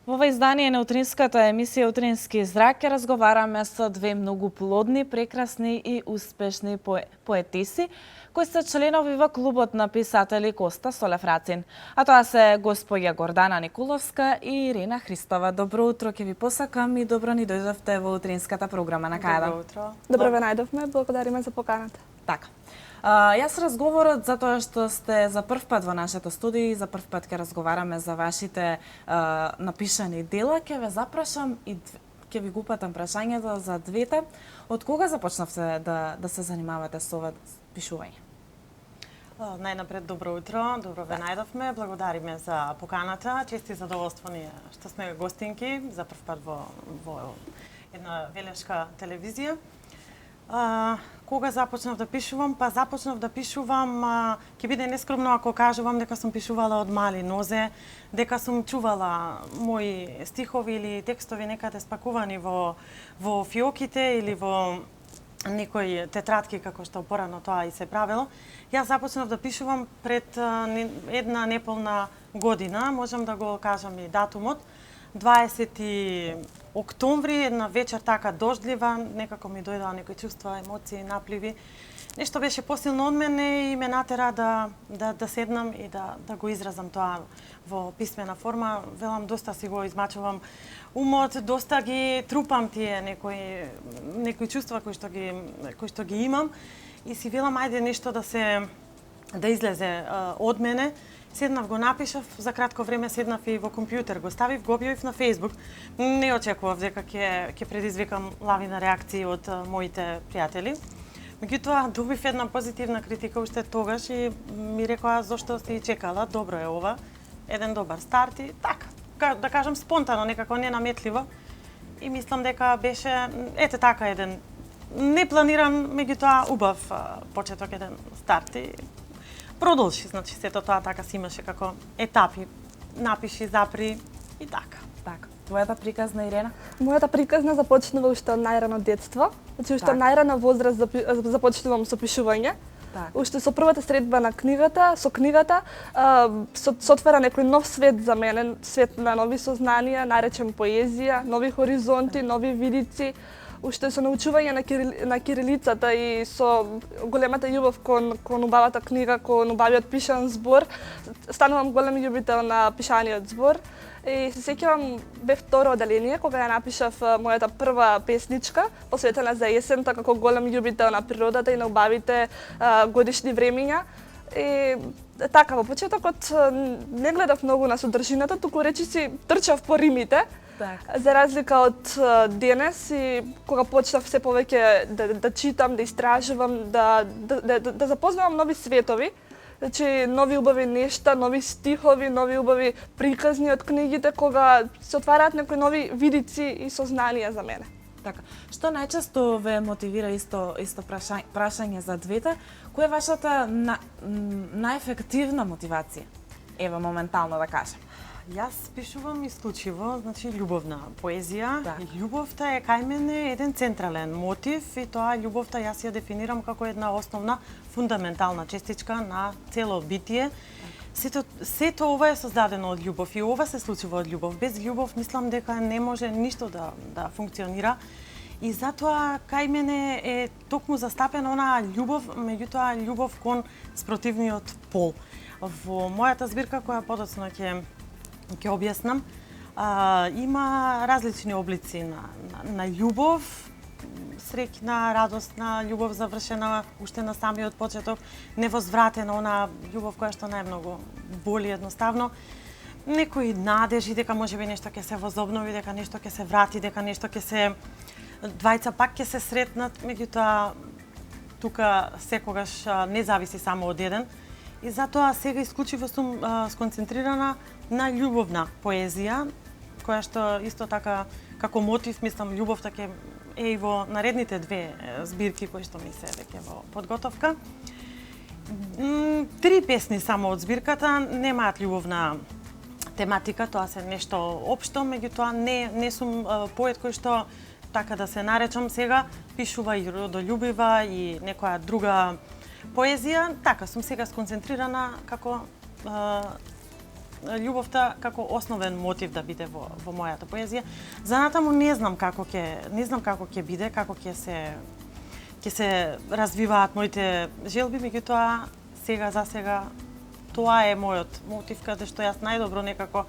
Во ова издание на утринската емисија Утрински зрак ќе разговараме со две многу плодни, прекрасни и успешни поетиси, кои се членови во клубот на писатели Коста Солев Рацин. А тоа се господја Гордана Никуловска и Ирина Христова. Добро утро, ќе ви посакам и добро ни дојдовте во утринската програма на Кајда. Добро утро. Добро ве најдовме, благодариме за поканата. Така. Јас разговорот затоа што сте за прв пат во нашето студио и за прв пат ќе разговараме за вашите напишани дела, ќе ве запрашам и ќе ви го упатам прашањето за двете. Од кога започнавте да се занимавате со ова пишување? Најнапред добро утро, добро ве најдовме, благодариме за поканата, чести задоволство ни е што сме гостинки за прв пат во една велешка телевизија. Кога започнав да пишувам? Па започнав да пишувам, ќе биде нескромно ако кажувам дека сум пишувала од мали нозе, дека сум чувала мои стихови или текстови некаде спакувани во фиоките или во некои тетрадки како што порано тоа и се правело. Јас започнав да пишувам пред една неполна година, можам да го кажам и датумот, 20 октомври, една вечер така дождлива, некако ми дојдоа некои чувства, емоции, напливи. Нешто беше посилно од мене и ме натера да седнам и да го изразам тоа во писмена форма. Велам, доста си го измачувам умот, доста ги трупам тие некои чувства кои што ги имам и си велам ајде нешто да излезе од мене. Седнав, го напишав, за кратко време седнав и во компјутер, го ставив, го објавив на Facebook. Не очекував дека ќе предизвикам лавина реакции од моите пријатели. Меѓутоа, добив една позитивна критика уште тогаш и ми рекоа зошто си чекала, добро е ова, еден добар старт и така, да кажам спонтано, некако ненаметливо. И мислам дека беше, ете така, еден непланиран, меѓутоа убав почеток, еден старт и продолжи, значи сето тоа така си имаше како етапи. Напиши, запри и така. Така. Твојата приказна, Ирена? Мојата приказна започнува уште од најрано детство. Значи уште од најрана возраст започнувам со пишување. Так. Уште со првата средба на книгата, се отвара некој нов свет за мене, свет на нови сознанија, наречен поезија, нови хоризонти, нови видици. Уште со научување на кирилицата и со големата љубов кон убавата книга, кон убавиот пишан збор, станувам голем љубител на пишаниот збор. И се сеќавам, бе второ оделение, кога ја напишав мојата прва песничка, посветена за есента, како голем љубител на природата и на убавите годишни времиња. И така, во почетокот не гледав многу на содржината, туку речиси трчав по римите. Так. За разлика од денес и кога почнав се повеќе да читам, да истражувам, да запознавам нови светови, значи нови убави нешта, нови стихови, нови убави приказни од книгите, кога се отвараат некои нови видици и сознанија за мене. Така. Што најчесто ве мотивира исто прашање за двете? Која е вашата најефективна мотивација? Ева моментално да кажем. Јас пишувам исклучиво, значи љубовна поезија. Так. Љубовта е кај мене еден централен мотив и тоа љубовта јас ја дефинирам како една основна фундаментална честичка на цело битие. Сето ова е создадено од љубов и ова се случува од љубов. Без љубов мислам дека не може ништо да функционира. И затоа кај мене е токму застапена онаа љубов, меѓутоа љубов кон спротивниот пол. Во мојата збирка која подоцна ќе објаснам, има различни облици на љубов, среќна, радосна, љубов завршена уште на самиот почеток, невозвратена, она љубов која што најмногу боли едноставно, некои надежи дека можеби нешто ќе се возобнови, дека нешто ќе се врати, дека нешто ќе се двајца пак ќе се сретнат, меѓутоа тука секогаш не зависи само од еден. И затоа сега исклучиво сум сконцентрирана на љубовна поезија, која што исто така како мотив, мислам, љубовта ќе е и во наредните две збирки кои што ми се веќе во подготовка. 3 песни само од збирката немаат љубовна тематика, тоа се нешто општо, меѓутоа не сум поет кој што, така да се наречам сега, пишува и родолюбива и некоја друга поезија. Така, сум сега сконцентрирана како љубовта како основен мотив да биде во мојата поезија. Занатаму не знам како ќе биде, како ќе се развиваат моите желби, меѓутоа за сега тоа е мојот мотив каде што јас најдобро некако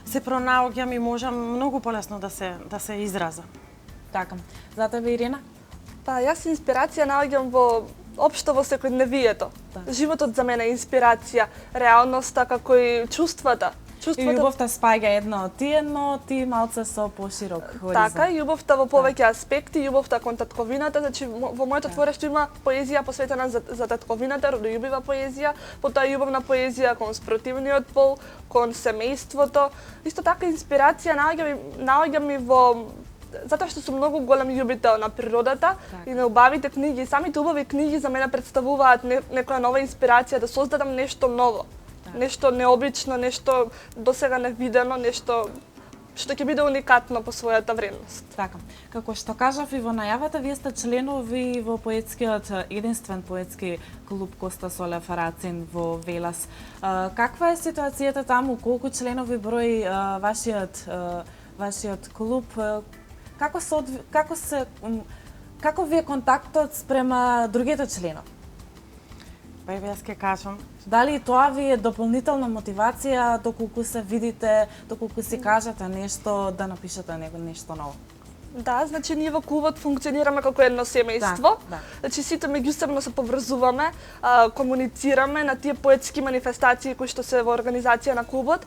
се пронаоѓам и можам многу полесно да се изразам. Така. За тебе, Ирина? Па јас инспирација наоѓам општо во секојдневието. Да. Животот за мене е инспирација, реалноста како и чувствата. И љубовта спаѓа едно од тие, но ти малце со поширок хоризонт. Така, љубовта во повеќе аспекти, ljubовта кон татковината, значи во моето творештво има поезија посветена за татковината, родолюбива поезија, потоа љубовна поезија кон спротивниот пол, кон семејството. Исто така инспирација наоѓам и во затоа што сум многу голем љубител на природата и на убавите книги. Самите убави книги за мене представуваат некоја нова инспирација да создадам нешто ново. Нешто необично, нешто досега невидено, нешто што ќе биде уникатно по својата вредност. Така. Како што кажав и во најавата, вие сте членови во поетскиот единствен поетски клуб Коста Солев Рацин во Велас. Каква е ситуацијата таму? Колку членови брои вашиот клуб? Како ви е контактот спрема другите членови? Па јас ќе кажам. Дали тоа ви е дополнителна мотивација доколку се видите, доколку си кажете нешто, да напишете нешто ново? Да, значи ние во клубот функционираме како едно семејство. Да. Значи сите меѓусебно се поврзуваме, комуницираме на тие поетски манифестации кои што се во организација на клубот,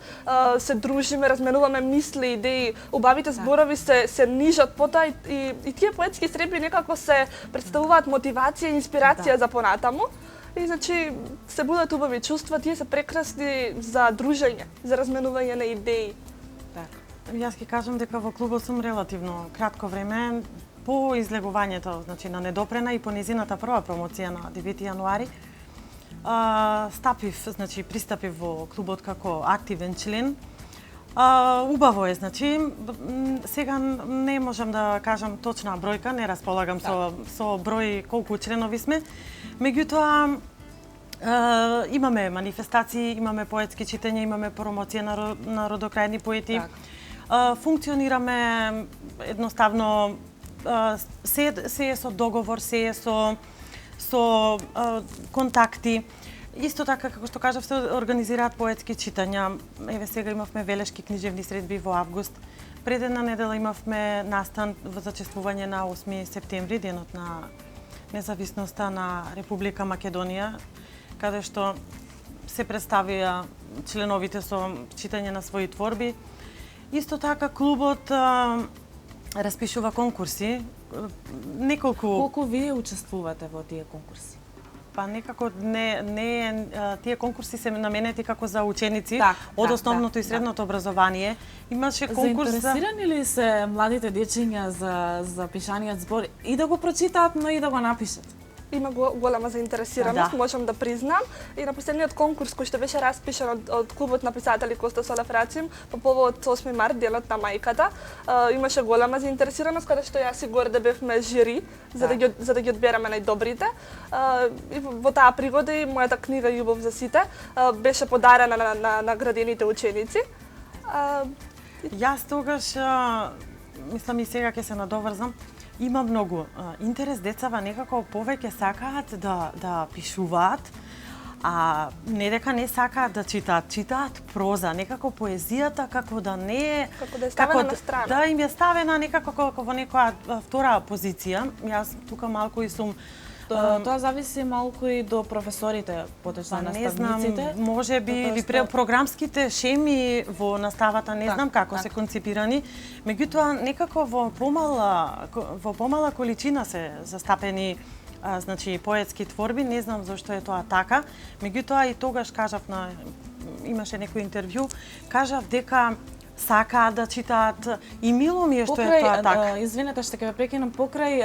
се дружиме, разменуваме мисли, идеи, убавите зборови се нижат потоа и тие поетски средби некако се представуваат мотивација и инспирација за понатаму. И значи се будат убави чувства, тие се прекрасни за дружење, за разменување на идеи. Така. Јас ќе кажам дека во клубот сум релативно кратко време по излегувањето, значи на Недопрена и по незината прва промоција на 9 јануари. Пристапив во клубот како активен член. Убаво е, значи, сега не можам да кажам точна бројка, не располагам со број колку членови сме. Меѓутоа, имаме манифестации, имаме поетски читања, имаме промоција на родокрајни поети. Функционираме едноставно, се е со договор, се е со контакти. Исто така, како што кажав, се организираат поетски читања. Еве сега имавме велешки книжевни средби во август. Пред една недела имавме настан во зачествување на 8 септември, денот на независноста на Република Македонија, каде што се представија членовите со читање на своји творби. Исто така клубот распишува конкурси. Колку вие учествувате во тие конкурси? Па некако тие конкурси се наменети како за ученици од основното и средното образование. Имаше конкурс Заинтересирани ли се младите дечиња за пишаниот збор и да го прочитаат, но и да го напишат? Има голема заинтересираност, можам да признам. И на последниот конкурс кој што беше распишан од клубот на писатели Коста Солев Рацин по повод 8 март, денот на мајката, имаше голема заинтересираност каде што јас и Горде бевме жири за да ги одбереме најдобрите. И во таа пригода и мојата книга Љубов за сите беше подарена на наградените ученици. Јас тогаш мислам и сега ќе се надоврзам. Има многу интерес, децава некако повеќе сакаат да пишуваат, а не дека не сакаат да читаат проза, некако поезијата како да не е како да е ставена на страна. Да им е ставена некако како во некоја втора позиција. Јас тука малку и сум Тоа зависи малку и до професорите, поточно наставниците. Не знам, може би или програмските шеми во наставата, не знам како се концепирани. Меѓутоа некако во помала количина се застапени значи поетски творби, не знам зошто е тоа така. Меѓутоа и тогаш кажав имаше некој интервју, кажав дека сакаат да читаат и мило ми е што е тоа така. Извинете што ќе ве прекинам, покрај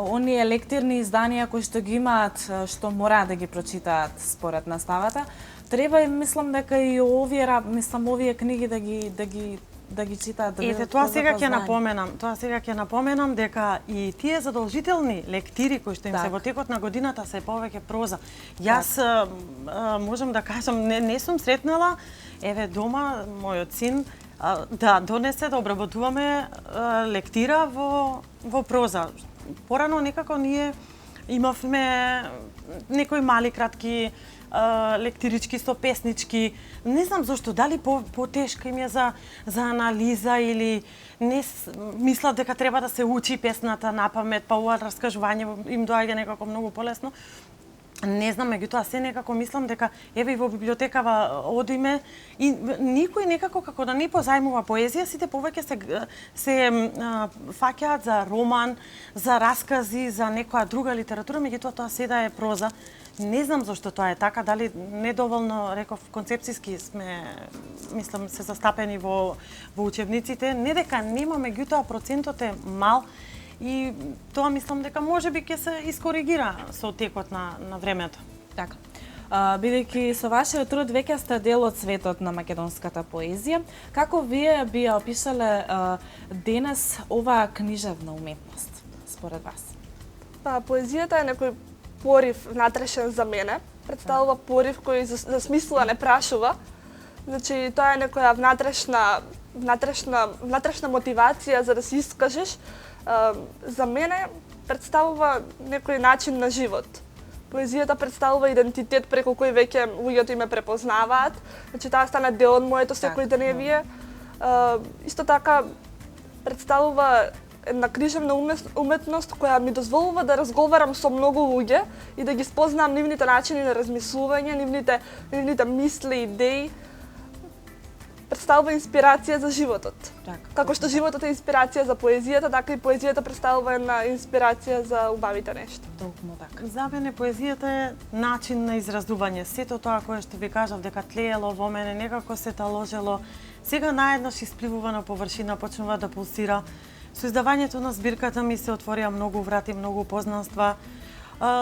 оние лектирни изданија кои што ги имаат, што мора да ги прочитаат според наставата, треба мислам дека и овие книги да ги читаат, да Ете, бидат тоа сега ќе позапознати. напоменам дека и тие задолжителни лектири кои што им се Так. во текот на годината се повеќе проза. Јас можам да кажам, не сум сретнала, еве дома, мојот син да донесе да обработуваме лектира во проза. Порано некако ние имавме некои мали кратки лектирички со песнички. Не знам зошто, дали потешка им е за анализа или не мислат дека треба да се учи песната на памет, па ова раскажување им доаѓа некако многу полесно. Не знам, меѓутоа се некако мислам дека еве и во библиотекава одиме и никој некако како да не позајмува поезија, сите повеќе се фаќаат за роман, за раскази, за некоја друга литература, меѓутоа тоа седа е проза. Не знам зошто тоа е така, дали недоволно, реков, концепцијски сме, мислам, се застапени во учебниците, не дека нема, меѓутоа процентот е мал. И тоа мислам дека можеби ќе се искоригира со текот на времето. Така. Бидејќи со вашиот труд веќе сте дел од светот на македонската поезија, како вие би ја опишале денес оваа книжевна уметност, според вас? Па, поезијата е некој порив внатрешен за мене. Представува порив кој за смисла не прашува. Значи, тоа е некоја внатрешна мотивација за да се искажеш. За мене представува некој начин на живот. Поезијата представува идентитет преку кој веќе луѓето ме препознаваат. Значи таа стана дел од моето секојдневие. Исто така представува една книжевна уметност која ми дозволува да разговарам со многу луѓе и да ги спознам нивните начини на размислување, нивните мисли, идеи. Представува инспирација за животот. Како што животот е инспирација за поезијата, така и поезијата представува една инспирација за убавите нешта. Токму така. За мене поезијата е начин на изразување. Сето тоа кое што ви кажав дека тлеело во мене, некако се таложело, сега наеднаш испливува на површина, почнува да пулсира. Со издавањето на збирката ми се отворија многу врати, многу познанства,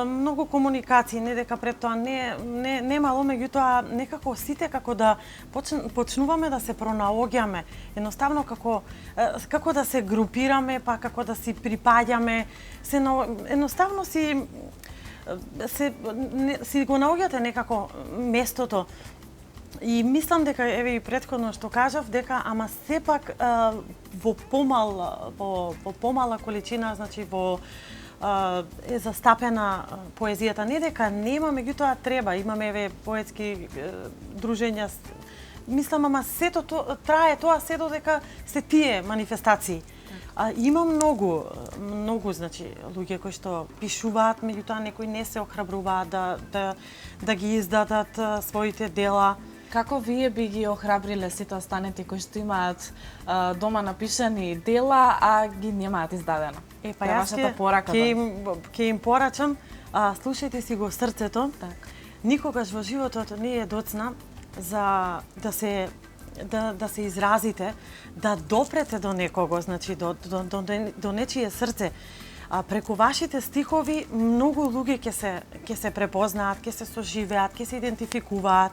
многу комуникации, не дека пред тоа не мало, меѓутоа некако сите како да почнуваме да се пронаоѓаме, едноставно како да се групираме, па како да си припаѓаме, едноставно си го наоѓате некако местото. И мислам дека еве и претходно што кажав дека ама сепак во помала количина, значи е застапена поезијата. Не дека нема, меѓутоа треба. Имаме еве поетски дружења. Мислам, ама сето трае тоа се додека се тие манифестации. Има многу значи луѓе кои што пишуваат, меѓутоа некои не се охрабруваат да ги издадат своите дела. Како вие би ги охрабриле сите останати кои што имаат дома напишани дела, а ги немаат издадено? Па јас ќе им порачам, слушајте си го срцето. Никогаш во животот не е доцна за да се изразите, да допрете до некого, значи до нечие срце. Преку вашите стихови многу луѓе ќе се препознаат, ќе се соживеат, ќе се идентификуваат.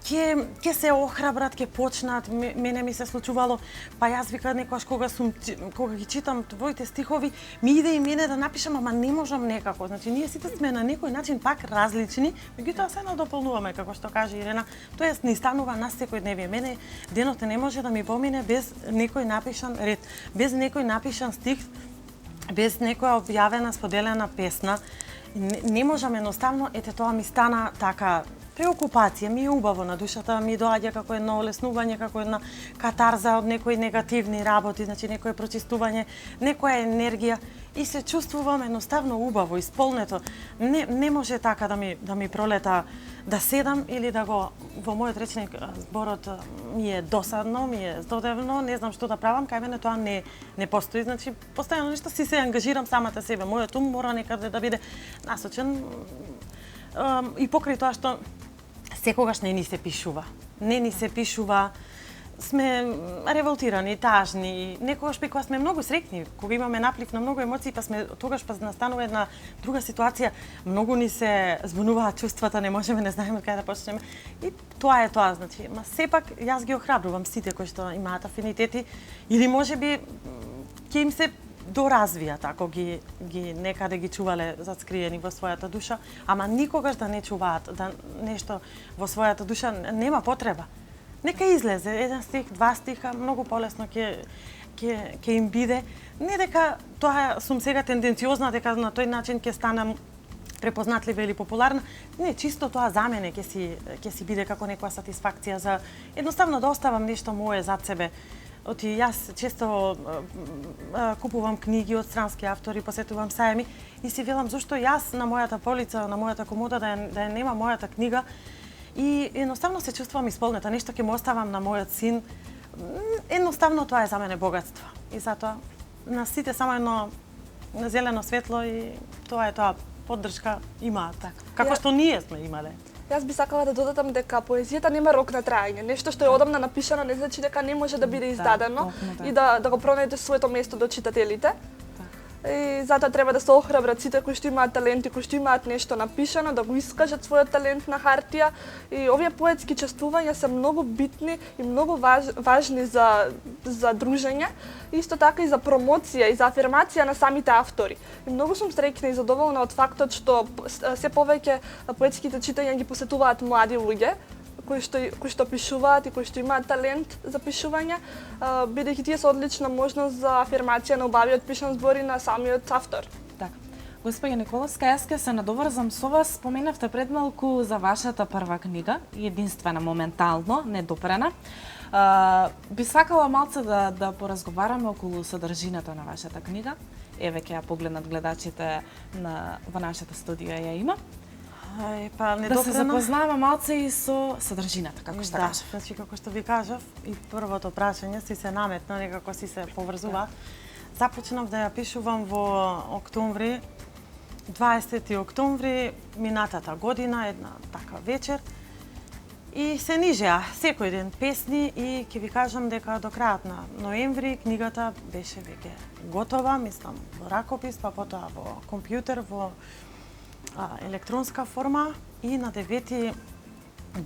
Ќе се охрабрат, ќе почнат. Мене ми се случувало, па јас вика некогаш кога ги читам твоите стихови, ми иде и мене да напишам, ама не можам некако. Значи ние сите сме на некој начин пак различни, меѓутоа се надополнуваме, како што каже Ирена. Тоест ни станува нас секојдневие. Мене денот не може да ми помине без некој напишан ред, без некој напишан стих, без некоја објавена, споделена песна. Не можам едноставно, ете тоа ми стана така преокупација, ми е убаво на душата, ми доаѓа како едно олеснување, како една катарза од некои негативни работи, значи некое прочистување, некоја енергија и се чувствувам едноставно убаво, исполнето. Не може така да ми пролета да седам или да го во мојот речник зборот ми е досадно, ми е здодевно, не знам што да правам, кај мене тоа не постои, значи постојано нешто си се ангажирам самата себе, мојот ум мора некаде да биде насочен и покрај тоа што секогаш не ни се пишува. Не ни се пишува сме револтирани, тажни, некогаш па кога сме многу среќни, кога имаме наплив на многу емоции, па сме тогаш па настанува една друга ситуација, многу ни се збунуваат чувствата, не можеме, не знаеме каде да почнеме. И тоа е тоа, значи, ма сепак јас ги охрабрувам сите кои што имаат афинитети или можеби ќе им се доразвијат ако ги некаде ги чувале зацкриени во својата душа, ама никогаш да не чуваат да нешто во својата душа нема потреба. Нека излезе еден стих, два стиха, многу полесно ќе им биде. Не дека тоа сум сега тенденциозна, дека на тој начин ќе станам препознатлива или популарна. Не, чисто тоа за мене ќе си биде како некоја сатисфакција за едноставно да оставам нешто мое зад себе. Оти јас често купувам книги од странски автори, посетувам сајми и си велам зошто јас на мојата полица, на мојата комода да ја нема мојата книга. И едноставно се чувствувам исполнета, нешто ќе му оставам на мојот син. Едноставно тоа е за мене богатство. И затоа на сите само едно зелено светло и тоа е тоа, поддршка имаат така. Како што ние сме имале. Јас би сакала да додадам дека поезијата нема рок на траење. Нешто што е одамна напишано не значи дека не може да биде издадено и да го пронајде своето место до читателите. И затоа треба да се охрабрат сите кои што имаат таленти, кои што имаат нешто напишано, да го искажат својот талент на хартија. И овие поетски чествувања се многу битни и многу важни за дружење, исто така и за промоција и за афирмација на самите автори. И многу сум среќна и задоволна од фактот што се повеќе поетските читања ги посетуваат млади луѓе, кои што пишуваат и кои што имаат талент за пишување, бидејќи тие се одлична можност за афирмација на убавиот пишан збори на самиот автор. Така. Господја Николовска, јас ке се надоврзам со вас. Споменавте пред малку за вашата прва книга, единствена моментално, недопрена. Би сакала малце да поразговараме околу содржината на вашата книга. Еве ќе ја погледнат гледачите во нашата студија ја има. Па да се запознаваме малце и со содржината, како што кажав. Значи, како што ви кажав, и првото прашање си се наметна, некако си се поврзува. Започнав да ја пишувам во октомври, 20 октомври, минатата година, една така вечер. И се нижеа секој ден песни и ќе ви кажам дека до крајот на ноември книгата беше веќе готова, мислам, во ракопис, па потоа во компјутер, во електронска форма и на 9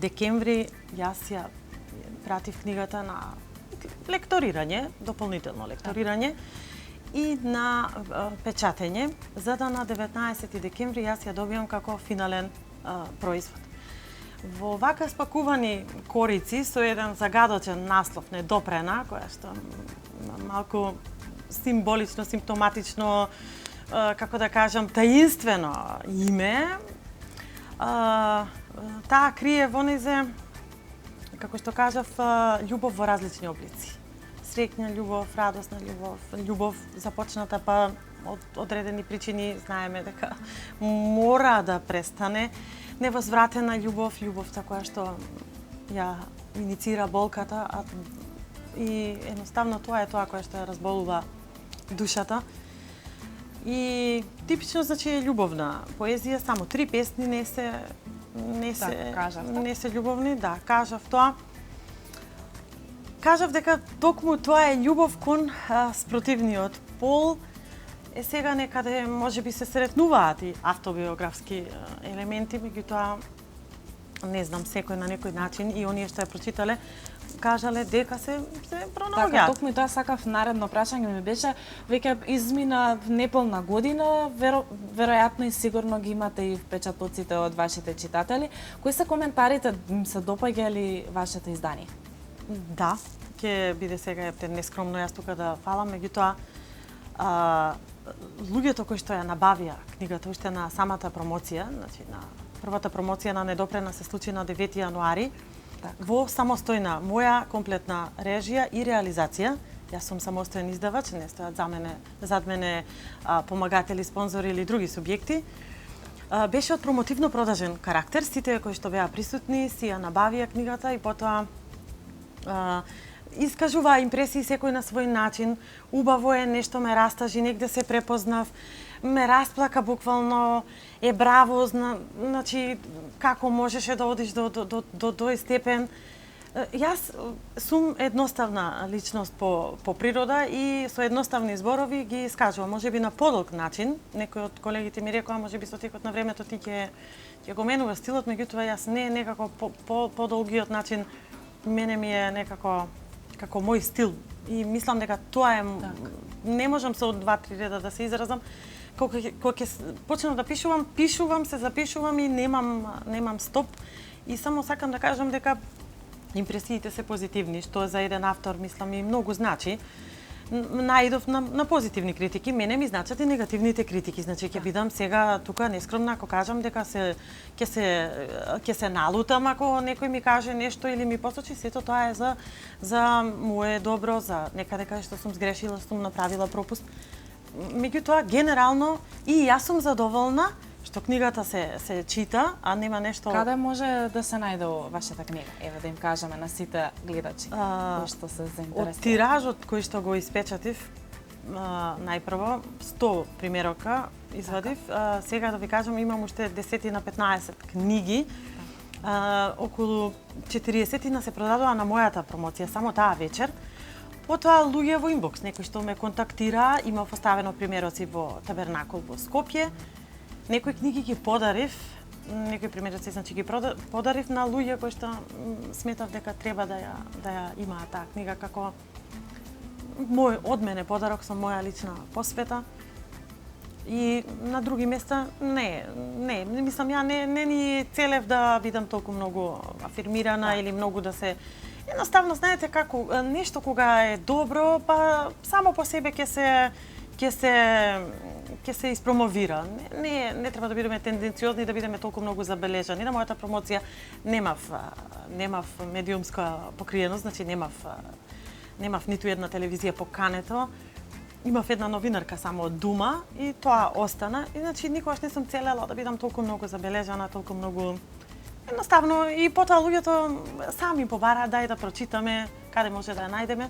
декември јас ја пратив книгата на лекторирање, дополнително лекторирање и на печатење, за да на 19 декември јас ја добијам како финален производ. Во вака спакувани корици со еден загадочен наслов недопрена, која што малку символично, симптоматично, како да кажам, таинствено име, таа крие во незе, како што кажав, љубов во различни облици. Среќна љубов, радосна љубов, љубов започната па од одредени причини знаеме дека мора да престане, невозвратена љубов, љубовта која што ја иницира болката, и едноставно тоа е тоа кое што ја разболува душата. И типично значи љубовна поезија, само 3 песни не се љубовни, да, кажав тоа. Кажав дека токму тоа е љубов кон спротивниот пол. Сега некаде можеби се сретнуваат и автобиографски елементи, меѓутоа не знам, секој на некој начин и оние што ја прочитале кажале дека се пронаоѓаат. Така, токму и тоа сакав наредно прашање ми беше, веќе измина неполна година, веројатно и сигурно ги имате и впечатоците од вашите читатели. Кои се коментарите, им се допаѓали вашето издание? Да, ќе биде сега нескромно јас тука да фалам, меѓутоа луѓето кои што ја набавија книгата уште на самата промоција, значи на првата промоција на Недопрена се случи на 9 јануари, во самостојна моја комплетна режија и реализација. Јас сум самостоен издавач, не стојат зад мене помагатели, спонзори или други субјекти. Беше од промотивно продажен карактер, сите кои што беа присутни си ја набавија книгата и потоа искажува импресии секој на свој начин. Убаво е, нешто ме растажи, негде се препознав, ме расплака буквално, е браво, значи како можеше да одиш до тој степен. Јас сум едноставна личност по природа и со едноставни зборови ги искажувам. Можеби на подолг начин, некој од колегите ми рекоа, можеби со текот на времето ти ќе го менува стилот, меѓутоа јас не некако подолгиот начин мене ми е некако како мој стил и мислам дека тоа е не можам со 2-3 реда да се изразам. Кога ќе почнам да пишувам, се запишувам и немам стоп. И само сакам да кажам дека импресиите се позитивни, што за еден автор мислам и многу значи. Наидов на позитивни критики, мене ми значат и негативните критики. Значи ќе бидам сега тука нескромна ако кажам дека ќе се налутам ако некој ми каже нешто или ми посочи, сето тоа е за мое добро, за некаде каде што сум сгрешила, сум направила пропуст. Меѓутоа генерално и јас сум задоволна што книгата се чита, а нема нешто. Каде може да се најде вашата книга? Еве да им кажеме на сите гледачи кои што се заинтересирани. Од тиражот кој што го испечатив, најпрво 100 примерока извадив. Сега да ви кажам имам уште 10 на 15 книги. Околу 40 се продадоа на мојата промоција само таа вечер. Потоа луѓе во инбокс, некој што ме контактира, имав оставено примероци во Табернакол во Скопје. Некои книги ги подарив, некои примероци значи ги подарив на луѓе кои што сметав дека треба да ја имаат таа книга како од мене подарок со моја лична посвета. И на други места не, мислам ја не ни целев да бидам толку многу афирмирана или многу да се. Едноставно знаете како нешто кога е добро, па само по себе ќе се испромовира. Не треба да бидеме тенденциозни, да бидеме толку многу забележани. На мојата промоција немав медиумска покриеност, значи немав ниту една телевизија покането. Имав една новинарка само од Дума и тоа остана. И значи никогаш не сум целела да бидам толку многу забележана, толку многу. Едноставно и потоа луѓето сами побараат дај да прочитаме, каде може да ја најдеме.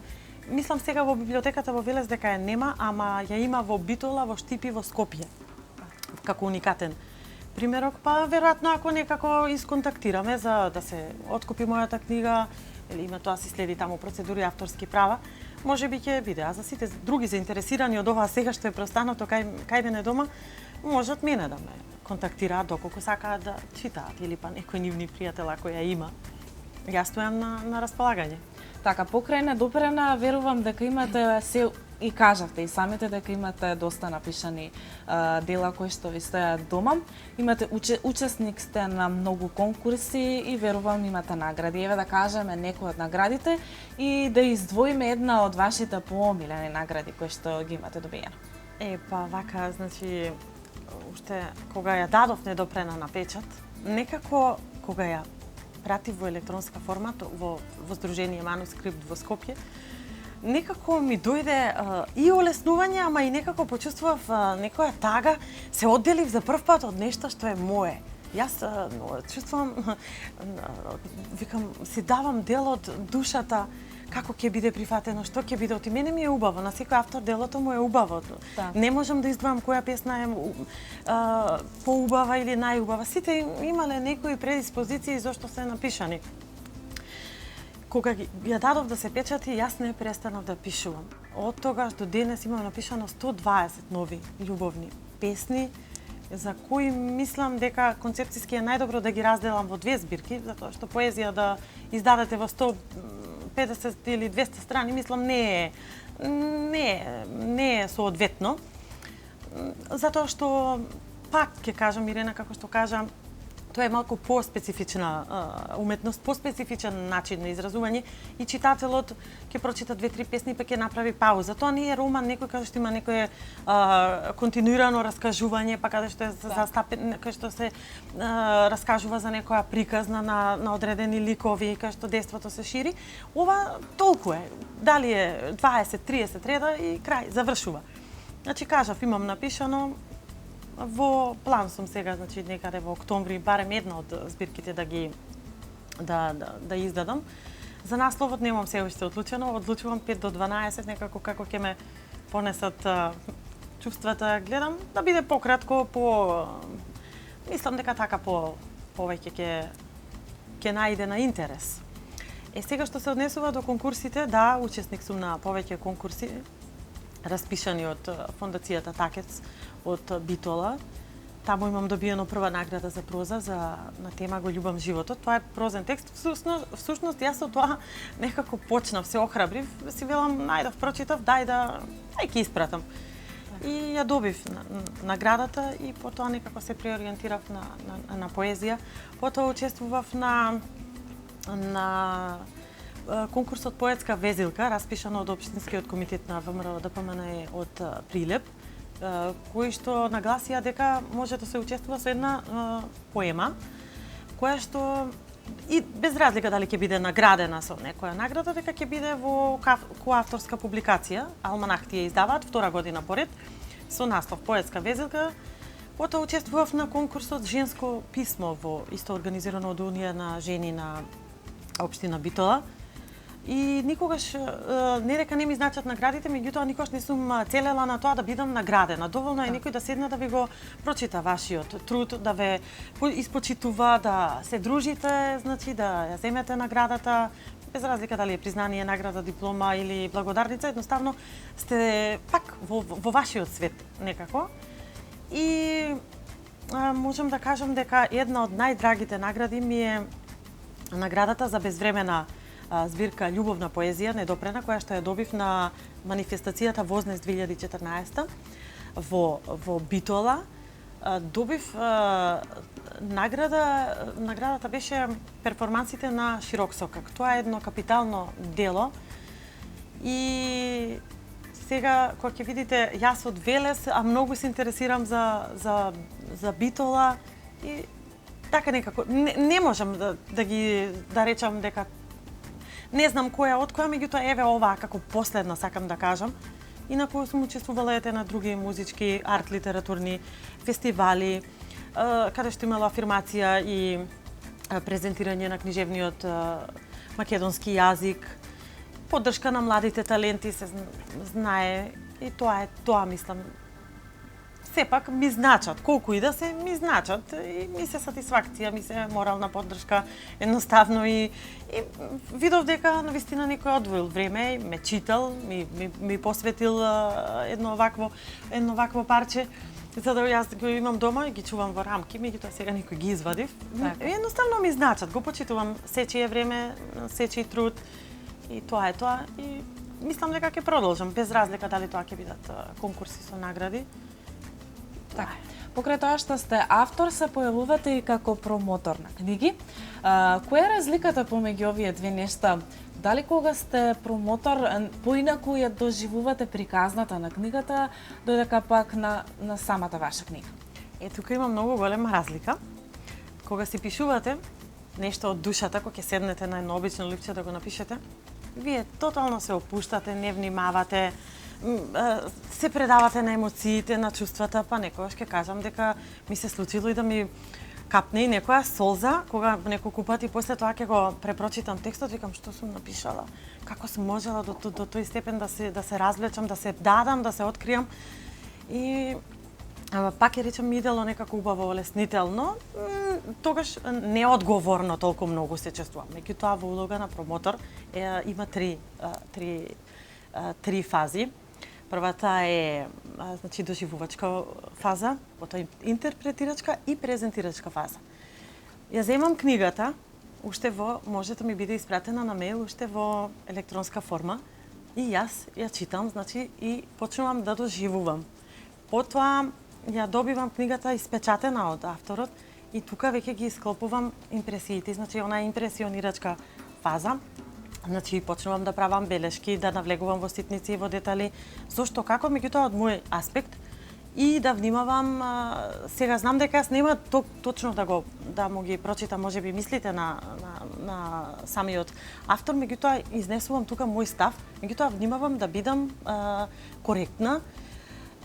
Мислам сега во библиотеката во Велес дека ја нема, ама ја има во Битола, во Штипи, во Скопје. Како уникатен примерок, па веројатно ако некако исконтактираме за да се откупи мојата книга или има тоа си следи таму процедури авторски права, можеби ќе биде. А за сите други заинтересирани од оваа сега што е преостанато кај мене дома, можат мене да ме контактираат доколку сакаат да читаат или па некој нивни пријател ако ја има. Јас стојам на располагање. Така, покрај недопрена, верувам дека имате се и кажавте и самите дека имате доста напишани дела кои што ви стојат дома. Имате учесник сте на многу конкурси и верувам имате награди. Еве да кажеме некои од наградите и да издвоиме една од вашите поомилени награди кои што ги имате добиено. Па вака, значи уште кога ја дадов недопрена на печат, некако кога ја пратив во електронска форма во Сдружение Манускрипт во Скопје, некако ми дојде и олеснување, ама и некако почувствував некоја тага, се одделив за прв пат од нешто што е мое. Јас чувствувам, викам, си давам дел од душата, како ќе биде прифатено, што ќе биде. И мене ми е убаво, на секој автор делото му е убаво. Да. Не можам да издвојам која песна е поубава или најубава. Сите имале некои предиспозиции зашто се напишани. Кога ја дадов да се печати, јас не престанав да пишувам. Од тогаш до денес имам напишано 120 нови љубовни песни, за кои мислам дека концепцијски е најдобро да ги разделам во две збирки, затоа што поезија да издадете во 150 или 200 страни, мислам не е соодветно. Затоа што пак ќе кажам, Ирена, како што кажа, тоа е малку поспецифична уметност, поспецифичен начин на изразување и читателот ќе прочита 2-3 песни па ќе направи пауза. Тоа не е роман, некој каде што има некое континуирано раскажување, па каде што е каде што се раскажува за некоја приказна на одредени ликови, каде што дејството се шири. Ова толку е. Дали е 20-30 реда и крај, завршува. Значи кажав, имам напишано. Во план сум сега, значи некаде во октомври, барем една од збирките да издадам. За насловот немам се уште одлучено, одлучувам 5 до 12, некако како ќе ме понесат чувствата, гледам да биде пократко, мислам дека така повеќе ќе најде на интерес. Сега што се однесува до конкурсите, да, учесник сум на повеќе конкурси распишани од фондацијата Такец од Битола. Таму имам добиено прва награда за проза на тема Го љубам животот. Тоа е прозен текст. Всушност јас од тоа некако почнав, се охрабрив, си велам најдов прочитав, дај ќе испратам. И ја добив наградата и потоа некако се преориентирав на поезија. Потоа учествував на конкурсот Поетска везилка, распишан од Општинскиот комитет на ВМРО ДПМНЕ од Прилеп, кои што нагласија дека може да се учествува со една поема, која што и без разлика дали ќе биде наградена со некоја награда, дека ќе биде во коавторска публикација. Алманах ти ја издаваат втора година поред со наслов Поетска везилка. Потоа учествував на конкурсот Женско писмо во исто организирано од Унија на жени на општина Битола. И никогаш не дека не ми значат наградите, меѓутоа никогаш не сум целела на тоа да бидам наградена. Доволно е некој да седне да ви го прочита вашиот труд, да ве испочитува, да се дружите, значи да ја земете наградата, без разлика дали е признание, награда, диплома или благодарница, едноставно сте пак во вашиот свет некако. И можам да кажам дека една од најдрагите награди ми е наградата за безвремена збирка Љубовна поезија, недопрена, која што ја добив на манифестацијата Вознес 2014 во Битола. Добив наградата беше перформансите на Широксокак. Тоа е едно капитално дело и сега кога ќе видите јас од Велес, а многу се интересирам за Битола и така некако не можам да речам дека не знам која од која, меѓутоа еве оваа како последна сакам да кажам. Инаку сум учествувала ете на други музички, арт литературни фестивали, каде што имала афирмација и презентирање на книжевниот македонски јазик, поддршка на младите таленти, се знае и тоа мислам. Сепак ми значат, колку и да се ми значат и ми се сатисфакција, ми се морална поддршка, едноставно и видов дека навистина некој одвоил време, ме читал, ми посветил едно вакво парче, за да јас го имам дома и ги чувам во рамки, меѓутоа сега некој ги извадив. Едноставно ми значат, го почитувам сечие време, сечи труд и тоа е тоа и мислам дека ќе продолжам без разлика дали тоа ќе бидат конкурси со награди. Така. Покрај тоа што сте автор, се појавувате и како промотор на книги. Која е разликата помеѓу овие две нешта? Дали кога сте промотор, поинаку ја доживувате приказната на книгата, додека пак на самата ваша книга? Тука има многу голема разлика. Кога си пишувате нешто од душата, кога ќе седнете на едно обично липче да го напишете, вие тотално се опуштате, не внимавате, се предавате на емоциите, на чувствата, па некогаш ќе кажам дека ми се случило и да ми капне и некоја солза, кога неколку пати после тоа ќе го препрочитам текстот, викам што сум напишала, како сум можела до тој степен да се развлечам, да се дадам, да се откриам. И пак ќе речам ми идело некако убаво, олеснително, тогаш неодговорно толку многу се чувствувам. Меѓутоа во улога на промотор има три фази. Првата е значи доживувачка фаза, потоа интерпретирачка и презентирачка фаза. Ја земам книгата, уште може да ми биде испратена на мејл, уште во електронска форма и јас ја читам, значи и почнувам да доживувам. Потоа ја добивам книгата испечатена од авторот и тука веќе ги склопувам импресиите, значи она импресионирачка фаза. Значи почнувам да правам белешки, да навлегувам во ситници и во детали, зошто како, меѓутоа од мој аспект и да внимавам. Сега знам дека јас нема точно да му ги прочитам можеби мислите на самиот автор, меѓутоа изнесувам тука мој став, меѓутоа внимавам да бидам коректна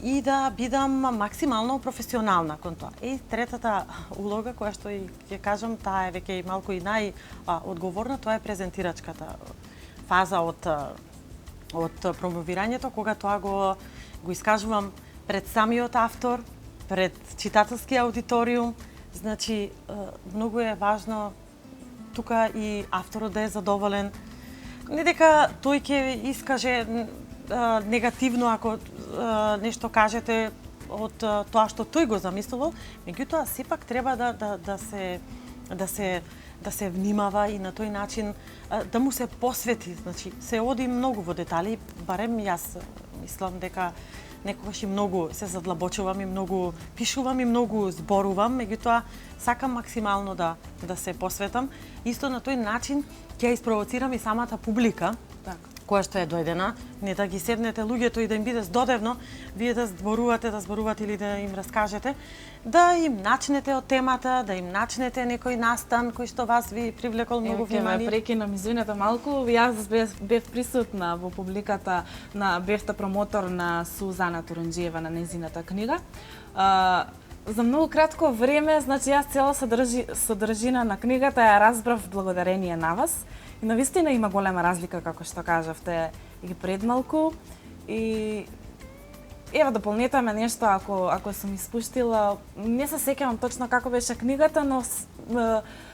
и да бидам максимално професионална кон тоа. И третата улога, која што и ќе кажам, таа е веќе и малку и најодговорна, тоа е презентирачката фаза од промовирањето, кога тоа го искажувам пред самиот автор, пред читателски аудиториум. Значи, многу е важно тука и авторот да е задоволен. Не дека тој ќе искаже негативно ако нешто кажете од тоа што тој го замислувал, меѓутоа сепак треба да се внимава и на тој начин да му се посвети. Значи, се оди многу во детали, барем јас мислам дека некогаш и многу се задлабочувам и многу пишувам и многу зборувам, меѓутоа сакам максимално да се посветам. Исто на тој начин ќе испровоцирам и самата публика, која што е дојдена, не да ги седнете луѓето и да им биде здодевно, вие да зборувате или да им раскажете, да им начнете од темата, да им начнете некој настан кој што вас ви привлекол многу внимание. Ке ме прекинам, извинете малку, јас бев присутна во публиката бевте промотор на Сузана Турунџиева на нејзината книга. За многу кратко време, значи јас цела содржина на книгата ја разбрав благодарение на вас. И навистина има голема разлика, како што кажавте и пред малку. И ева дополнете ме нешто ако сум испуштила. Не се сеќавам точно како беше книгата, но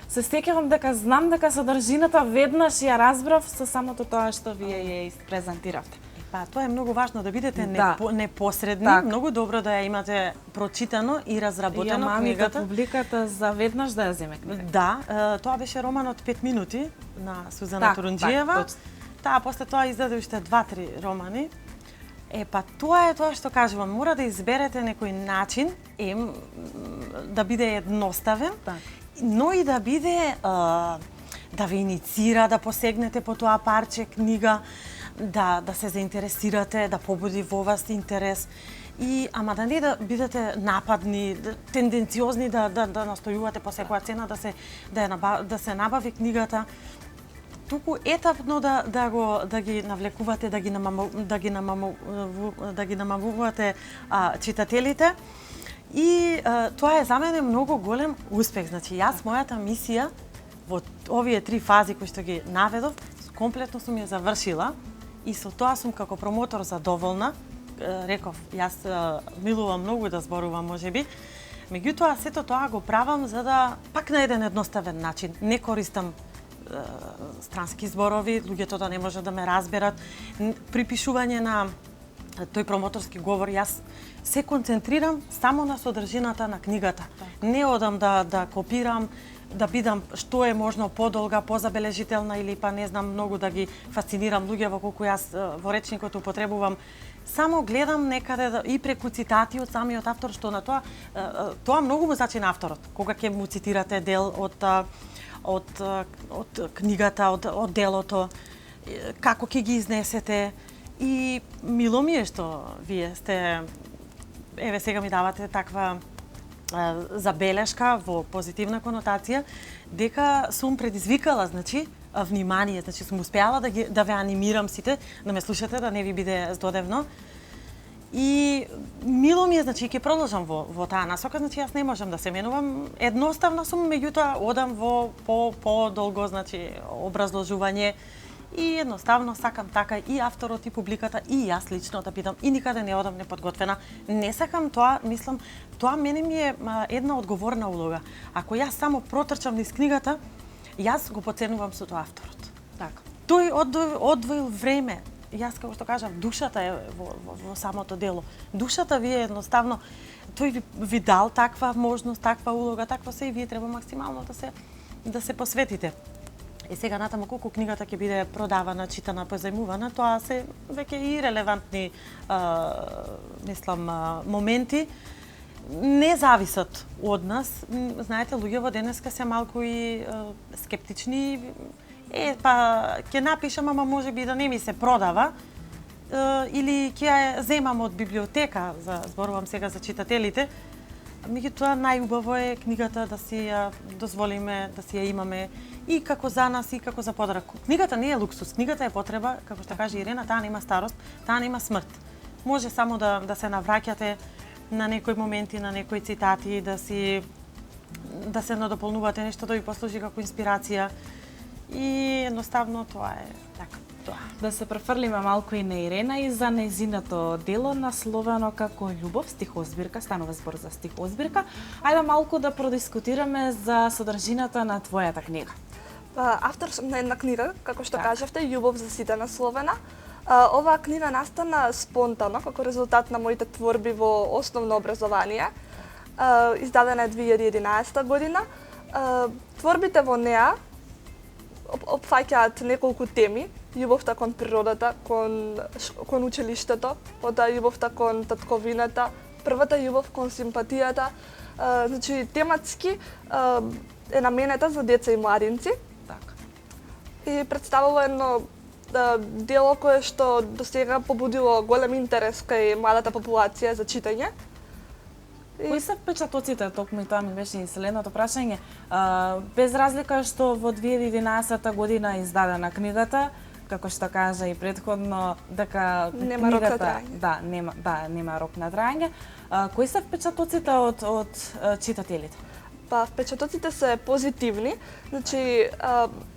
се сеќавам дека знам дека содржината веднаш ја разбрав со самото тоа што вие ја испрезентиравте. Па, тоа е многу важно да бидете непосредни, многу добро да ја имате прочитано и разработено книгата. Ја публиката за веднаш да ја земе книга. Да, тоа беше романот 5 минути на Сузана Турунџиева. Таа после тоа издаде уште 2-3 романи. Па тоа е тоа што кажувам, мора да изберете некој начин, да биде едноставен, но и да биде да ве иницира, да посегнете по тоа парче книга, да се заинтересирате, да побуди во вас интерес. Ама да не да бидете нападни, тенденциозни да настојувате по секоја цена да се набави книгата. Туку етапно да ги навлекувате, да ги намамувате читателите. И тоа е за мене многу голем успех. Значи, јас мојата мисија во овие 3 фази кои што ги наведов, комплетно сум ја завршила. И со тоа сум како промотор задоволна. Реков, јас милувам многу да зборувам, можеби. Меѓутоа, сето тоа го правам за да пак на еден едноставен начин. Не користам странски зборови, луѓето да не може да ме разберат. При пишување на тој промоторски говор, јас се концентрирам само на содржината на книгата. Не одам да копирам, да бидам што е можно подолга, позабележителна или па не знам многу да ги фасцинирам луѓе во колку јас во речникот употребувам. Само гледам некаде и преку цитати од самиот автор, што на тоа многу му значи на авторот. Кога ќе му цитирате дел од книгата, од делото, како ќе ги изнесете. И мило ми е што вие сте, еве сега ми давате таква забелешка во позитивна конотација, дека сум предизвикала, значи, внимание, значи сум успеала да ве анимирам сите, да ме слушате, да не ви биде здодевно. И мило ми е, значи, ќе продолжам во таа насока, значи јас не можам да се менувам. Едноставна сум, меѓутоа одам во по-долго, значи, образложување. И едноставно сакам така и авторот и публиката и јас лично да бидам и никаде не одам неподготвена. Не сакам тоа, мислам, тоа мене ми е една одговорна улога. Ако јас само протрчам низ книгата, јас го поценувам со тоа авторот. Така. Тој одвоил време. Јас, како што кажав, душата е во самото дело. Душата ви е едноставно, тој ви дал таква можност, таква улога, таква се и вие треба максимално да се посветите. И сега натаму колку книгата ќе биде продавана, читана, позајмувана, тоа се веќе и релевантни мислам моменти. Не зависат од нас. Знаете, луѓето денеска се малку и скептични. Па ќе напишам, ама можеби да не ми се продава. Или ќе ја земам од библиотека, зборувам сега за читателите. Меѓутоа, најубаво е книгата да си ја дозволиме, да си ја имаме и како за нас, и како за подарок. Книгата не е луксус, книгата е потреба, како што каже Ирена, таа нема старост, таа нема смрт. Може само да се навраќате на некои моменти, на некои цитати, да се надополнувате нешто да ви послужи како инспирација. И едноставно тоа е така. Да се префрлиме малку и на Ирена и за нејзиното дело насловено како Љубов, стихозбирка, станува збор за стихозбирка. Ајде малку да продискутираме за содржината на твојата книга. автор сум на една книга, како што Така. кажавте, Љубов за сите насловена. Оваа книга настана спонтано, како резултат на моите творби во основно образование. Издадена е 2011 година. Творбите во неа опфаќаат неколку теми: љубовта кон природата, кон училиштето, потоа љубовта кон татковината, првата љубов кон симпатијата. Значи, тематски е наменета за деца и младинци Така. и представува едно дело кое што досега побудило голем интерес кај младата популација за читање. Кои се впечатоците, токму и тоа ми беше и следното прашање, без разлика што во 2011 година е издадена книгата, како што кажа и претходно, дека Нема рок на книгата, траење. нема рок на траење. Кои се впечатоците од читателите? Па впечатоците се позитивни. Значи,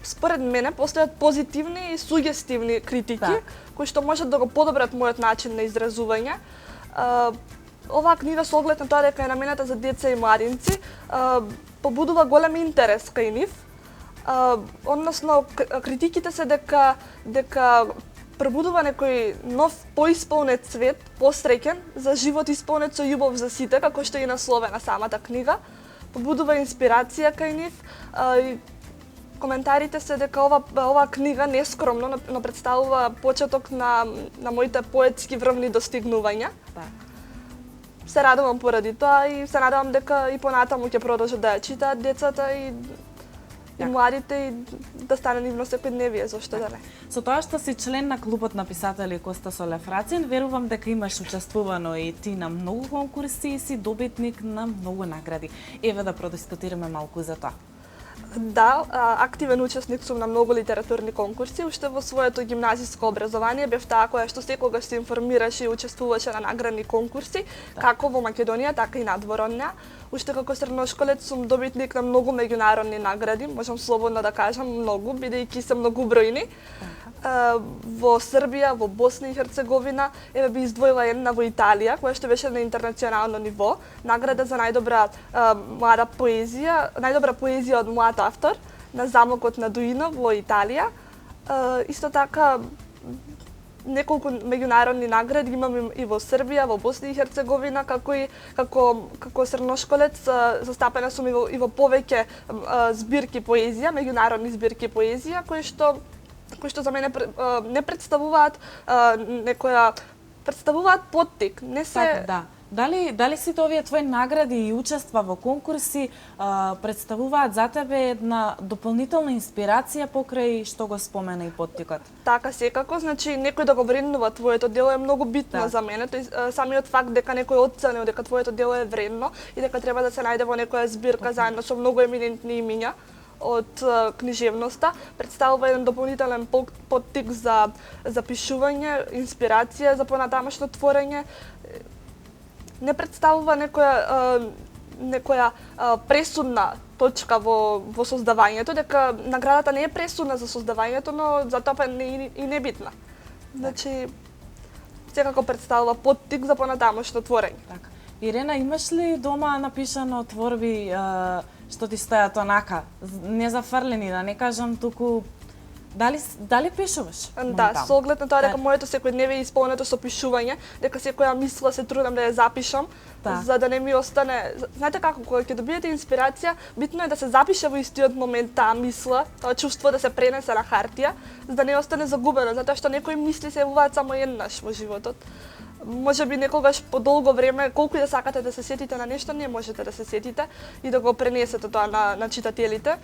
според мене постојат позитивни и сугестивни критики, Так. кои што можат да го подобрат мојот начин на изразување. Оваа книга со оглед на тоа дека е наменета за деца и младинци, побудува голем интерес кај нив. Односно, критиките се дека пробудува некој нов, поисполнет свет, посреќен, за живот исполнет со љубов за сите, како што е и насловена самата книга. Побудува инспирација кај нив. И коментарите се дека ова книга нескромно, но представува почеток на моите поетски врвни достигнувања. Така. Се радувам поради тоа и се надевам дека и понатаму ќе продолжат да ја читаат децата и младите и да стане нивно секојдневие, зошто да не. Со тоа што си член на клубот на писатели Костасо Лефрацин, верувам дека имаш учествувано и ти на многу конкурси и си добитник на многу награди. Еве да продискутираме малку за тоа. Да, активен учесник сум на многу литературни конкурси. Уште во своето гимназиско образование бев таа која што секогаш се информираше и учествуваше на наградни конкурси, како во Македонија, така и надвор од неа. Уште како средношколец сум добитник на многу меѓународни награди, можам слободно да кажам многу, бидејќи се многубројни. Во Србија, во Босна и Херцеговина, еве би издвоила една во Италија, која што беше на интернационално ниво, награда за најдобра млада поезија, најдобра поезија од млад автор на Замокот на Дуино во Италија. Исто така неколку меѓународни награди имам и во Србија, во Босна и Херцеговина, како средношколец застапена сум и во повеќе збирки поезија, меѓународни збирки поезија, кои што за мене не представуваат представуваат поттик, не се Така, да. Дали сите овие твои награди и учества во конкурси представуваат за тебе една дополнителна инспирација покрај што го спомена и поттикот? Така секако, значи некој да го вреднува твоето дело е многу битно Да. за мене. Тој самиот факт дека некој оценил дека твоето дело е вредно и дека треба да се најде во некоја збирка заедно со многу еминентни имиња од книжевноста, представува еден дополнителен поттик за пишување, инспирација за понатамошно творење. Не представува некоја пресудна точка во создавањето, дека наградата не е пресудна за создавањето, но затоа па не и небитна. Значи, секако представува поттик за понатамошно творење. Така. Ирена, имаш ли дома напишано творби што ти стојат онака, незафрлени, да не кажам туку, дали пишуваш? Да, моментално? со оглед на тоа дека моето секојдневие е исполнето со пишување, дека секоја мисла се трудам да ја запишам, Да. за да не ми остане. Знаете како, кога ќе добиете инспирација, битно е да се запише во истиот момент таа мисла, тоа чувство да се пренесе на хартија, за да не остане загубено, затоа што некои мисли се јавуваат само еднаш во животот. Може би некогаш по долго време, колку и да сакате да се сетите на нешто, не можете да се сетите и да го пренесете тоа на читателите.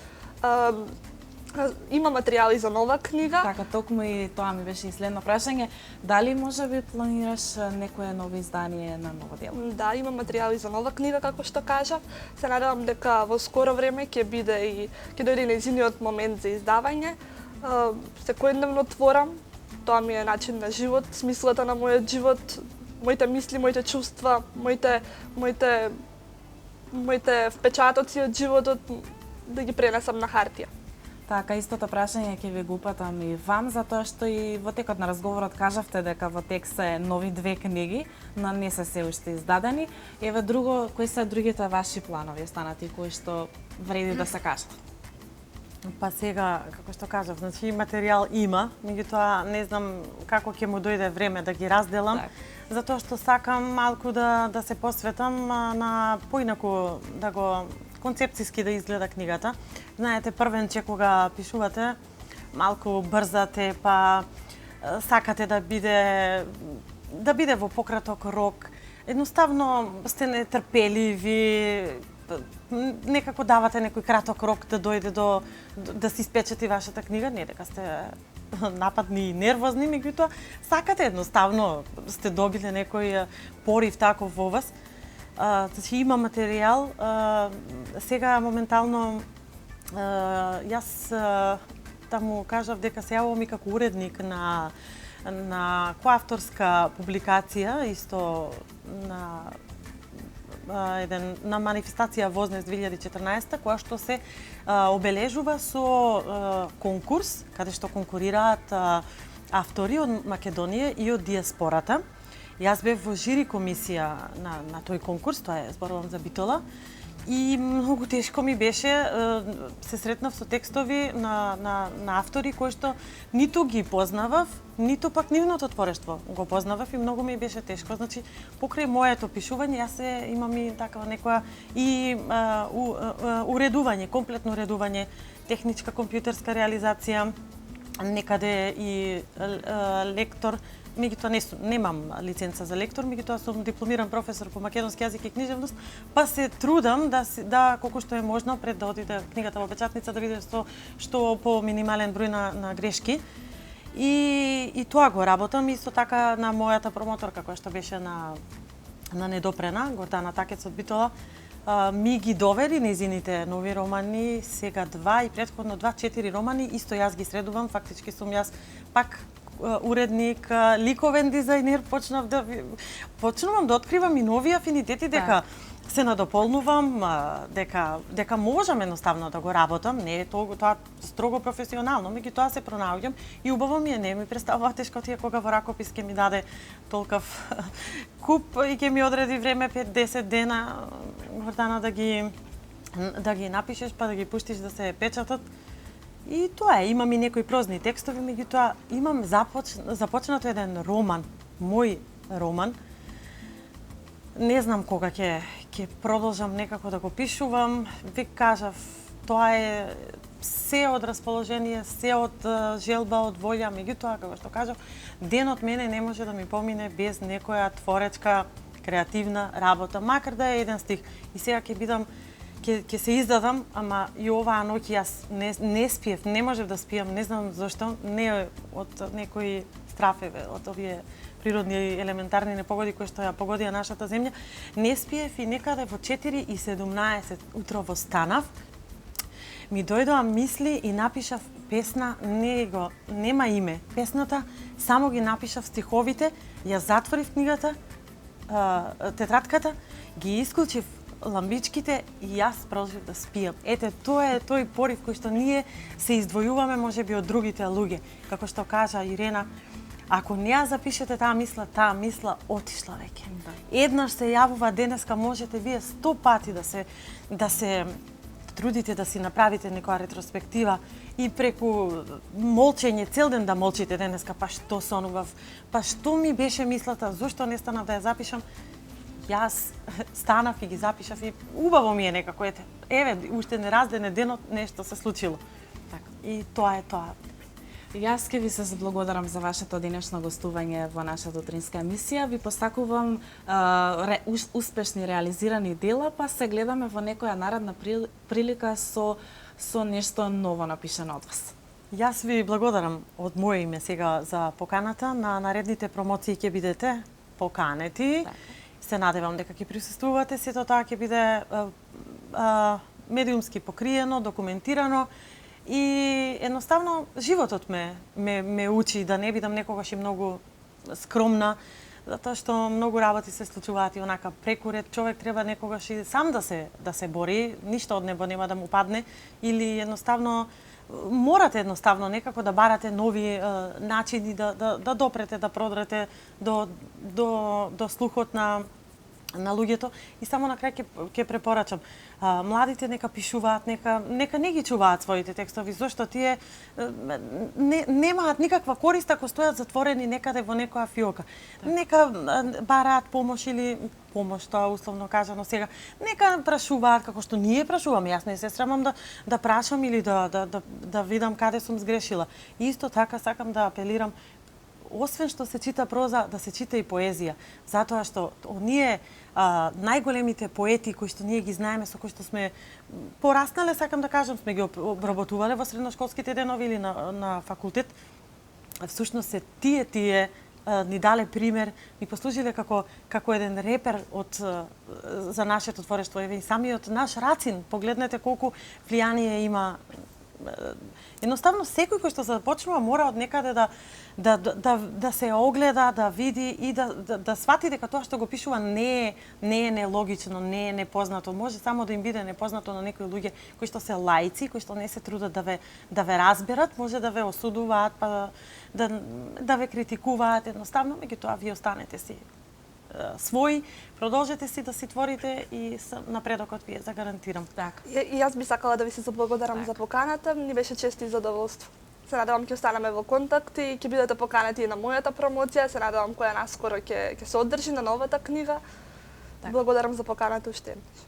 Има материјали за нова книга. Така, токму и тоа ми беше и следно прашање. Дали може би планираш некое ново издание на ново дело? Да, има материјали за нова книга, како што кажав. Се надевам дека во скоро време ќе дојде и нејзиниот момент за издавање. Секојдневно творам, тоа ми е начин на живот, смислата на мојот живот, моите мисли, моите чувства, моите впечатоци од животот да ги пренесам на хартија. Така, истото прашање ќе ви го упатам и вам, затоа што и во текот на разговорот кажавте дека во текст се нови 2 книги, но не се уште издадени. Еве друго, кои се другите ваши планови останати кои што вреди да се кажат? Па сега, како што кажав, значи материјал има, меѓутоа не знам како ќе му дојде време да ги разделам, затоа што сакам малку да се посветам на поинаку да го концепцијски да изгледа книгата. Знаете, првенче кога пишувате, малку брзате, па сакате да биде во пократок рок. Едноставно сте нетрпеливи, некако давате некој краток рок да дојде да се испечати вашата книга, не дека сте нападни и нервозни, меѓутоа сакате едноставно, сте добиле некој порив таков во вас. Значи има материјал. Сега моментално јас таму кажав дека се јавувам и како уредник на коавторска публикација, исто на манифестација Вознес 2014, која што се обележува со конкурс, каде што конкурираат автори од Македонија и од диаспората. Јас бев во жири комисија на тој конкурс, тоа е, зборувам за Битола, и многу тешко ми беше, се сретнав со текстови на автори кои што ниту ги познавав, ниту пак нивното творештво го познавав и многу ми беше тешко. Значи, покрај моето пишување, јас имам и такава некоја и уредување, комплетно уредување, техничка компјутерска реализација, некаде и лектор. Меѓутоа немам лиценца за лектор, меѓутоа сум дипломиран професор по македонски јазик и книжевност, па се трудам да колку што е можно пред да одиде книгата во печатница да види што по минимален број на грешки. И тоа го работам исто така на мојата промоторка која што беше на Недопрена, Гордана Такец од Битола, ми ги довери нејзините нови романи, сега 2 и претходно 4 романи, исто јас ги средувам, фактички сум јас пак уредник, ликовен дизајнер, почнувам да откривам и нови афинитети, дека се надополнувам, дека можам едноставно да го работам, не е тоа строго професионално, меѓутоа се пронаоѓам и убаво ми е, не ми представува тешко тие кога во ракопис ќе ми даде толков куп и ќе ми одреди време 5-10 дена Гордана да ги напишеш, па да ги пуштиш да се печатат. И тоа е, имам и некои прозни текстови, меѓутоа имам започнато еден роман, мој роман. Не знам кога ќе продолжам некако да го пишувам. Век кажав, тоа е се од расположение, се од желба, од волја, меѓутоа, како што кажав, денот мене не може да ми помине без некоја творечка, креативна работа, макар да е еден стих. И сега ќе бидам ќе се издадам, ама и оваа ноќ јас не спиев, не можев да спијам, не знам зошто, не од некои страфеве, од овие природни елементарни непогоди кои што ја погодија нашата земја, не спиев и некаде во 4:17 утрово станав, ми дојдоа мисли и напишав песна, нема име. Песната само ги напишав стиховите, ја затворив книгата, тетратката, ги исклучив ламбичките и јас продолжив да спијам. Ете, тоа е тој порив кој што ние се издвојуваме можеби од другите луѓе. Како што кажа Ирена, ако не ја запишете таа мисла отишла веќе. Еднаш се јавува, денеска можете вие 100 пати да се трудите да си направите некоја ретроспектива и преку молчење цел ден да молчите денеска, па што сонував, па што ми беше мислата, зошто не станав да ја запишам. Јас станав и ги запишав и убаво ми е некако, еве, уште не раздене денот, нешто се случило. Така, и тоа е тоа. Јас ќе ви се заблагодарам за вашето денешно гостување во нашата утринска емисија. Ви постакувам успешни реализирани дела, па се гледаме во некоја наредна прилика со нешто ново напишано од вас. Јас ви благодарам од моје име сега за поканата. На наредните промоции ќе бидете поканети. Се надевам дека ќе присуствувате, сето тоа ќе биде медиумски покриено, документирано и едноставно животот ме учи да не бидам некогаш и многу скромна, затоа што многу работи се случуваат и онака прекурет, човек треба некогаш и сам да се бори, ништо од небо нема да му падне или едноставно морате некако да барате нови начини да допрете, да продрете до слухот на на луѓето и само на крај ќе препорачам младите нека пишуваат, нека не ги чуваат своите текстови, зашто тие немаат никаква корист ако стојат затворени некаде во некоја фиока. Нека бараат помош или помош, тоа условно кажано сега. Нека прашуваат како што ние прашуваме. Јас не се срамам да прашам или да видам каде сум сгрешила. И исто така сакам да апелирам, освен што се чита проза, да се чита и поезија. Затоа што оние најголемите поети кои што ние ги знаеме, со кои што сме пораснале, сакам да кажам, сме ги обработувале во средношколските денови или на факултет, всушност се тие ни дале пример, ни послужиле како еден репер за нашето творештво. Еве и самиот наш Рацин, погледнете колку влијание има. Едноставно секој кој што започнува мора од некаде да се огледа, да види и да свати дека тоа што го пишува не е нелогично, не е непознато. Може само да им биде непознато на некои луѓе кои што се лаици, кои што не се трудат да ве разберат, може да ве осудуваат, па да ве критикуваат едноставно, меѓутоа вие останете си своји, продолжете си да си творите и напредокот ви е загарантирам. Така. И јас би сакала да ви се заблагодарам за поканата, ни беше чест и задоволство. Се надевам ќе останеме во контакт и ќе бидете поканети и на мојата промоција, се надевам која наскоро ќе се одржи на новата книга. Благодарам за поканата уште еднаш.